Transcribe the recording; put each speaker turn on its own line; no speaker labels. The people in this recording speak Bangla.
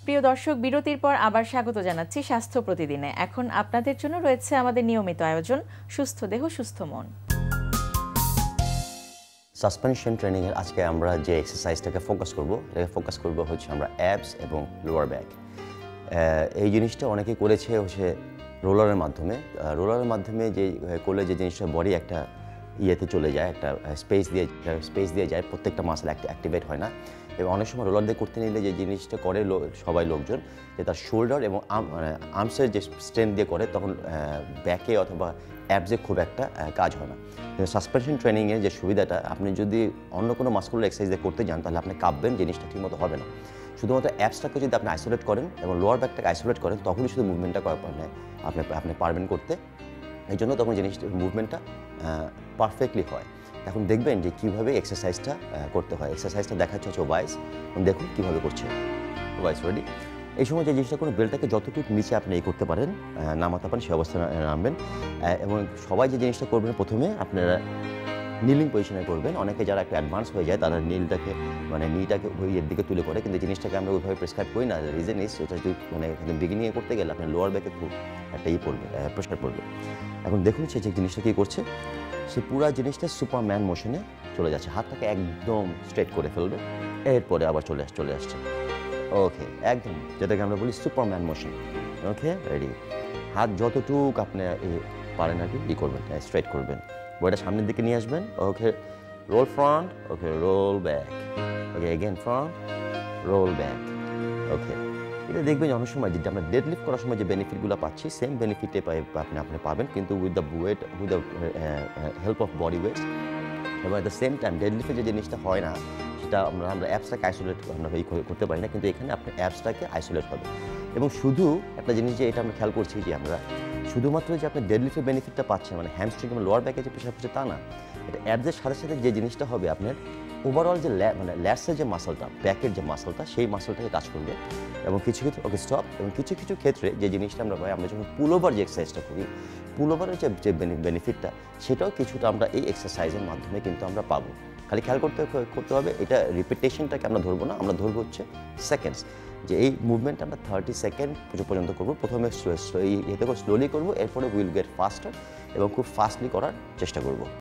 প্রিয় দর্শক, বিরতির পর আবার স্বাগত জানাচ্ছি স্বাস্থ্য প্রতিদিনে। এখন আপনাদের জন্য রয়েছে আমাদের নিয়মিত আয়োজন সুস্থ দেহ সুস্থ মন।
সাসপেনশন ট্রেনিং এর আজকে আমরা যে এক্সারসাইজটাকে ফোকাস করব হচ্ছে আমরা অ্যাবস এবং লোয়ার ব্যাক। এই জিনিসটা অনেকে করেছে হচ্ছে রোলারের মাধ্যমে যে করলে যে জিনিসটা বডি একটা ইয়েতে চলে যায়, একটা স্পেস দিয়ে যায়, প্রত্যেকটা মাসেল অ্যাক্টিভেট হয় না। এবং অনেক সময় রোলার দিয়ে করতে নিলে যে জিনিসটা করে সবাই লোকজন যে তার শোল্ডার এবং আর্মসের যে স্ট্রেন্থ দিয়ে করে, তখন ব্যাকে অথবা অ্যাবসে খুব একটা কাজ হয় না। কিন্তু সাসপেনশন ট্রেনিংয়ের যে সুবিধাটা, আপনি যদি অন্য কোনো মাসকুলার এক্সারসাইজ দিয়ে করতে যান তাহলে আপনি কাঁপবেন, জিনিসটা ঠিকমতো হবে না। শুধুমাত্র অ্যাবসটাকে যদি আপনি আইসোলেট করেন এবং লোয়ার ব্যাকটাকে আইসোলেট করেন, তখনই শুধু মুভমেন্টটা আপনি পারবেন করতে। এই জন্য তখন মুভমেন্টটা পারফেক্টলি হয়। এখন দেখবেন যে কীভাবে এক্সারসাইজটা করতে হয়। এক্সারসাইজটা দেখাচ্ছে হচ্ছে ওভাইস। দেখুন কীভাবে করছে। ওভাইস রেডি। এই সময় যে জিনিসটা কোনো বেল্টটাকে যতটুকু নিচে আপনি করতে পারেন, নামাতে পারেন, সেই অবস্থায় নামবেন। এবং সবাই যে জিনিসটা করবেন, প্রথমে আপনারা নিলিং পজিশনে করবেন। অনেকে যারা একটু অ্যাডভান্স হয়ে যায় তারা নিটাকে এর দিকে তুলে করে, কিন্তু জিনিসটাকে আমরা ওইভাবে প্রেসক্রাইব করি না। রিজন ইজ এটা যদি বিগিনিংয়ে করতে গেলে আপনার লোয়ার ব্যাকে খুব একটা পড়বে, প্রেশার পড়বে। এখন দেখুন সে যে জিনিসটা কী করছে, সে পুরো জিনিসটা সুপারম্যান মোশনে চলে যাচ্ছে। হাতটাকে একদম স্ট্রেট করে ফেলবে, এরপরে আবার চলে আসছে। ওকে, একদম যেটাকে আমরা বলি সুপারম্যান মোশন। ওকে, রেডি। হাত যতটুক আপনি পারেন আর কি করবেন, স্ট্রেট করবেন, বডিটা সামনের দিকে নিয়ে আসবেন। ওকে, রোল ফ্রন্ট, ওকে, রোল ব্যাক, ওকে, এগেন ফ্রন্ট, রোল ব্যাক। ওকে, এটা দেখবেন অনেক সময় যেটা আমরা ডেড লিফট করার সময় যে বেনিফিটগুলো পাচ্ছি, সেম বেনিফিটে আপনি পাবেন, কিন্তু with the help of body weight. এবং at the same time dead লিফটে যে জিনিসটা হয় না, সেটা আমরা অ্যাপসটাকে আইসোলেট করতে পারি না, কিন্তু এখানে আপনি অ্যাপসটাকে আইসোলেট হবে। এবং শুধু একটা জিনিস যে এটা আমরা খেয়াল করছি যে আমরা শুধুমাত্র যে আপনি ডেড লিফটের বেনিফিটটা পাচ্ছেন, মানে হ্যামস্ট্রিং এবং লোয়ার ব্যাকে যে প্রেশার পড়ছে তা না, এটা অ্যাপসের সাথে সাথে যে জিনিসটা হবে, আপনার ওভারঅল যে ল্যাটসের যে মাসলটা, ব্যাকের যে মাসলটা, সেই মাসলটাকে কাজ করবে। এবং কিছু ওকে স্টপ। এবং কিছু ক্ষেত্রে যে জিনিসটা আমরা যখন পুলোভার যে এক্সারসাইজটা করি, পুলোভারের যে বেনিফিটটা, সেটাও কিছুটা আমরা এই এক্সারসাইজের মাধ্যমে কিন্তু আমরা পাবো। খালি খেয়াল করতে হবে, এটা রিপিটেশনটাকে আমরা ধরবো না, আমরা ধরবো হচ্ছে সেকেন্ডস। যে এই মুভমেন্টটা আমরা 30 সেকেন্ড পর্যন্ত করবো। প্রথমে স্লোলি করবো, এরপরে উইল গেট ফাস্টার এবং খুব ফাস্টলি করার চেষ্টা করবো।